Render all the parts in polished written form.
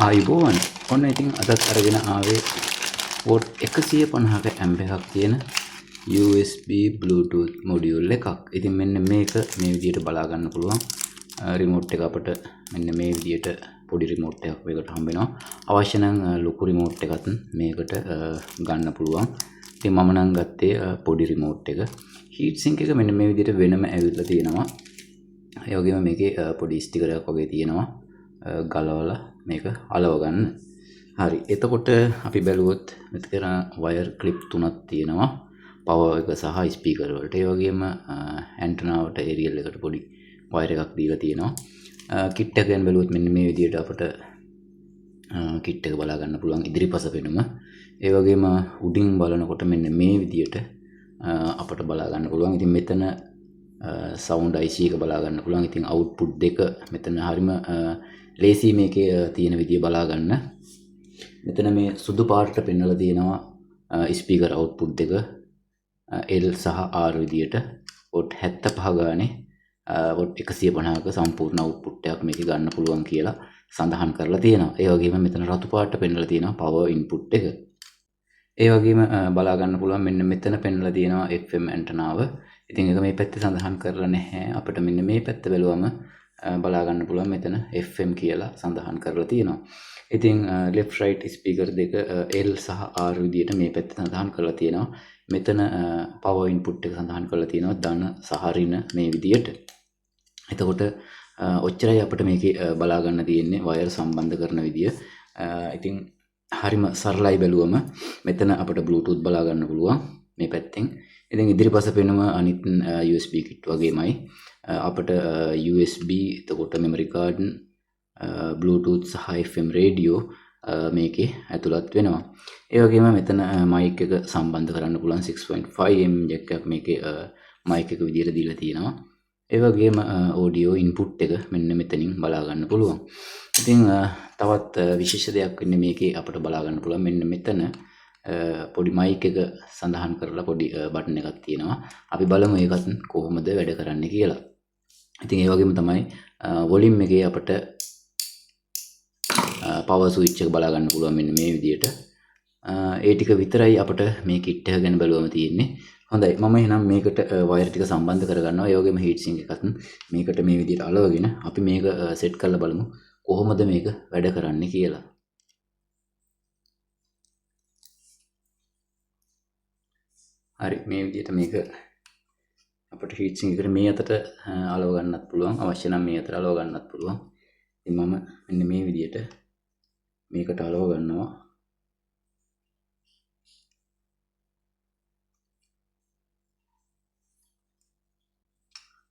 ආයුබෝවන්. ඔන්න ඉතින් අදත් අරගෙන ආවේ වෝට් 150ක ඇම්ප් එකක් තියෙන USB Bluetooth මොඩියුල් එකක්. ඉතින් මෙන්න මේක මේ විදිහට බලා ගන්න පුළුවන්. රිමෝට් එක අපිට මෙන්න මේ විදිහට පොඩි රිමෝට් එකක් මේකට හම්බ වෙනවා. අවශ්‍ය නම් ලොකු රිමෝට් එකත් මේකට ගන්න පුළුවන්. ඉතින් මම නම් ගත්තේ පොඩි රිමෝට් එක. හීට් සින්ක් එක මෙන්න මේ විදිහට වෙනම ඇවිල්ලා තියෙනවා. ඒ වගේම මේකේ පොඩි ස්ටිකරයක් වගේ තියෙනවා. ගලවලා මේක අලව ගන්න. හරි. එතකොට අපි බැලුවොත් මෙතන වයර් ක්ලිප් තුනක් තියෙනවා. පවර් එක සහ ස්පීකර් වලට. ඒ වගේම ඇන්ටනාවට ඒරියල් එකට පොඩි වයර් එකක් දීලා තියෙනවා. කිට් එක ගැන බැලුවොත් මෙන්න මේ විදිහට අපිට කිට් එක බලා ගන්න පුළුවන් ඉදිරිපස පෙනුම. ඒ වගේම උඩින් බලනකොට මෙන්න මේ විදිහට අපිට බලා ගන්න පුළුවන්. ඉතින් මෙතන සවුන්ඩ් IC එක බලා ගන්න පුළුවන්. ඉතින් අවුට්පුට් දෙක මෙතන හරිම ලේසි මේකේ තියෙන විදිය බලා ගන්න. මෙතන මේ සුදු පාටට පෙන්වලා තියෙනවා ස්පීකර් අවුට්පුට් දෙක L සහ R විදියට වොට් 75 ගානේ වොට් 150ක සම්පූර්ණ අවුට්පුට් එකක් මේකේ ගන්න පුළුවන් කියලා සඳහන් කරලා තියෙනවා. ඒ වගේම මෙතන රතු පාටට පෙන්වලා තියෙනවා පවර් ඉන්පුට් එක. ඒ වගේම බලා ගන්න පුළුවන් මෙන්න මෙතන පෙන්වලා තියෙනවා FM ඇන්ටනාව. ඉතින් ඒක මේ පැත්තේ සඳහන් කරලා නැහැ. අපිට මෙන්න මේ පැත්ත බැලුවම බලා ගන්න පුළුවන් මෙතන FM කියලා සඳහන් කරලා තියෙනවා. ඉතින් left right speaker දෙක L සහ R විදියට මේ පැත්තේ සඳහන් කරලා තියෙනවා. මෙතන power input එක සඳහන් කරලා තියෙනවා ධන සහ ඍණ මේ විදියට. එතකොට ඔච්චරයි අපිට මේකේ බලා ගන්න තියෙන්නේ වයර් සම්බන්ධ කරන විදිය. ඉතින් හරිම සරලයි බැලුවම මෙතන අපිට Bluetooth බලා ගන්න පුළුවන් මේ පැත්තෙන්. ඉතින් ඉදිරිපස පෙනුම අනිත් USB kit වගේමයි අපිට USB එතකොට memory card Bluetooth සහ FM radio මේකේ ඇතුළත් වෙනවා. ඒ වගේම මෙතන mic එක සම්බන්ධ කරන්න පුළුවන් 6.5mm jack එකක් මේකේ mic එක විදියට දීලා තියෙනවා. ඒ වගේම audio input එක මෙන්න මෙතනින් බලා ගන්න පුළුවන්. ඉතින් තවත් විශේෂ දෙයක් වෙන්නේ මේකේ අපිට බලා ගන්න පුළුවන් මෙන්න මෙතන පොඩි mic එක සඳහන් කරලා පොඩි බටන් එකක් තියෙනවා. අපි බලමු ඒකත් කොහොමද වැඩ කරන්නේ කියලා. ඉතින් ඒ වගේම තමයි volume එකේ අපිට power switch එක බලා ගන්න පුළුවන් මෙන්න මේ විදියට. ඒ ටික විතරයි අපිට මේ kit එක ගැන බලවම තියෙන්නේ. හොඳයි මම එහෙනම් මේකට වයර් ටික සම්බන්ධ කරගන්නවා. ඒ වගේම heat sink එකත් මේකට මේ විදියට අලවගෙන අපි මේක සෙට් කරලා බලමු කොහොමද මේක වැඩ කරන්නේ කියලා. හරි මේ විදියට මේක අපිට heat sink එකට මේ අතට අලව ගන්නත් පුළුවන්. අවශ්‍ය නම් මේ අතට අලව ගන්නත් පුළුවන්. ඉතින් මම මෙන්න මේ විදියට මේකට අලව ගන්නවා.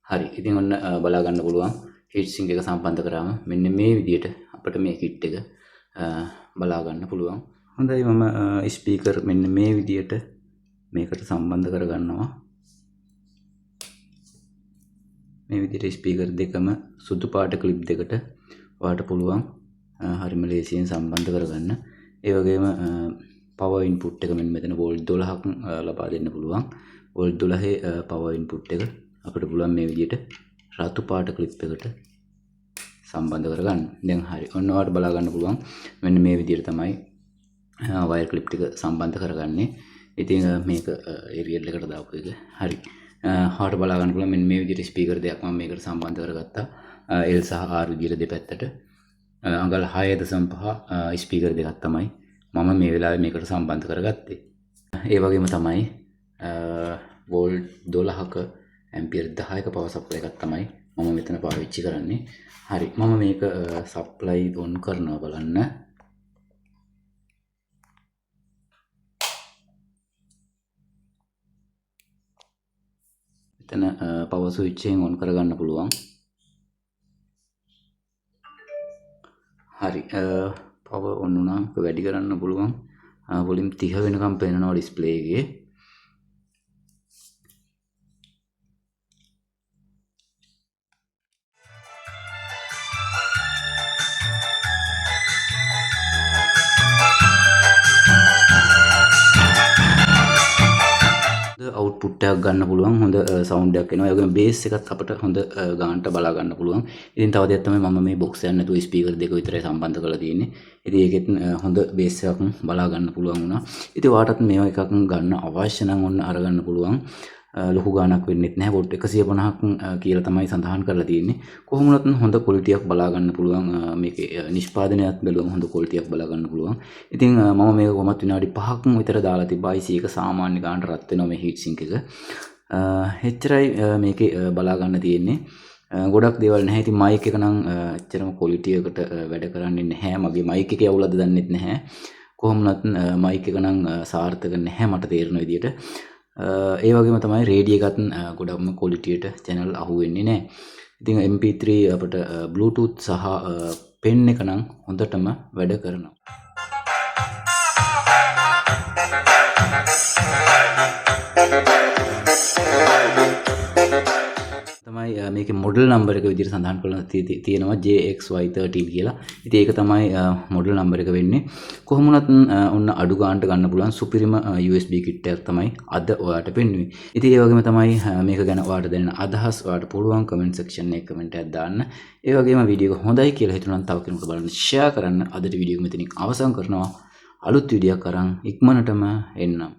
හරි ඉතින් ඔන්න බලා ගන්න පුළුවන් heat sink එක සම්බන්ධ කරාම මෙන්න මේ විදියට අපිට මේ kit එක බලා ගන්න පුළුවන්. හොඳයි මම ස්පීකර් මෙන්න මේ විදියට මේකට සම්බන්ධ කරගන්නවා. මේ විදිහට ස්පීකර් දෙකම සුදු පාට ක්ලිප් දෙකට ඔයාලට පුළුවන් හරිම ලේසියෙන් සම්බන්ධ කරගන්න. ඒ වගේම power input එක මෙන්න මෙතන වෝල්ට් 12ක් ලබා දෙන්න පුළුවන්. වෝල්ට් 12 power input එක අපිට පුළුවන් මේ විදිහට රතු පාට ක්ලිප් එකට සම්බන්ධ කරගන්න. දැන් හරි. ඔන්න ඔයාලට බලා ගන්න පුළුවන් මෙන්න මේ විදිහට තමයි වයර් ක්ලිප් ටික සම්බන්ධ කරගන්නේ. ඉතින් මේක ඒරියල් එකට දාපු එක. හරි. හාට බලා ගන්න පුළුවන් මෙන්න මේ විදිහට ස්පීකර් දෙකක් මම මේකට සම්බන්ධ කරගත්තා. L සහ R විදිහට දෙපැත්තට අඟල් 6.5 ස්පීකර් දෙකක් තමයි මම මේ වෙලාවේ මේකට සම්බන්ධ කරගත්තේ. ඒ වගේම තමයි වෝල්ට් 12ක ඇම්පියර් 10ක පවර් සප්ලයි එකක් තමයි මම මෙතන පාවිච්චි කරන්නේ. හරි. මම මේක සප්ලයි ඔන් කරනවා බලන්න. එතන power switch එකෙන් on කරගන්න පුළුවන්. හරි power on වුණා. ඒක වැඩි කරන්න පුළුවන්. volume 30 වෙනකම් පේනවා display එකේ. අවුට්පුට් එකක් ගන්න පුළුවන්. හොඳ සවුන්ඩ් එකක් එනවා. ඒ වගේම බේස් එකත් අපිට හොඳ ගානට බලා ගන්න පුළුවන්. ඉතින් තව දෙයක් තමයි මම මේ බොක්ස් එකක් නැතුව ස්පීකර් දෙක විතරයි සම්බන්ධ කරලා තියෙන්නේ. ඉතින් ඒකෙත් හොඳ බේස් එකක් බලා ගන්න පුළුවන් වුණා. ඉතින් ඔයාටත් මේවා එකක් ගන්න අවශ්‍ය නම් ඔන්න අරගන්න පුළුවන්. ලොකු ගාණක් වෙන්නෙත් නැහැ. වොට් 150ක් කියලා තමයි සඳහන් කරලා තියෙන්නේ. කොහොම වුණත් හොඳ ක්වොලිටි එකක් බලා ගන්න පුළුවන්. මේකේ නිෂ්පාදනයත් බැලුවම හොඳ ක්වොලිටි එකක් බලා ගන්න පුළුවන්. ඉතින් මම මේක කොහොමත් විනාඩි 5ක් විතර දාලා තිබ්බා. IC එක සාමාන්‍ය ගානට රත් වෙනවා මේ හීට් සින්ක් එක. එච්චරයි මේකේ බලා ගන්න තියෙන්නේ. ගොඩක් දේවල් නැහැ. ඉතින් මයික් එක නම් එච්චරම ක්වොලිටි එකට වැඩ කරන්නේ නැහැ. මගේ මයික් එකේ අවුලද දන්නෙත් නැහැ. කොහොම වුණත් මයික් එක නම් සාර්ථක නැහැ මට තේරෙන විදියට. ඒ වගේම තමයි රේඩියෝ එකත් ගොඩක්ම ක්වොලිටියට channel අහුවෙන්නේ නැහැ. ඉතින් MP3 අපිට Bluetooth සහ pen එක නම් හොඳටම වැඩ කරනවා. තමයි මේකේ මොඩල් නම්බර් එක විදිහට සඳහන් කරලා තියෙනවා JXY13 කියලා. ඉතින් ඒක තමයි මොඩල් නම්බර් එක වෙන්නේ. කොහොම වුණත් ඔන්න අඩු ගානට ගන්න පුළුවන් සුපිරිම USB kit එකක් තමයි අද ඔයාලට පෙන්වන්නේ. ඉතින් ඒ වගේම තමයි මේක ගැන ඔයාලට දැනෙන අදහස් ඔයාලට පුළුවන් comment section එකේ comment එකක් දාන්න. ඒ වගේම වීඩියෝ එක හොඳයි කියලා හිතුණා නම් තව කෙනෙකුට බලන්න share කරන්න. අදට වීඩියෝ එක මෙතනින් අවසන් කරනවා. අලුත් වීඩියෝයක් අරන් ඉක්මනටම එන්නම්.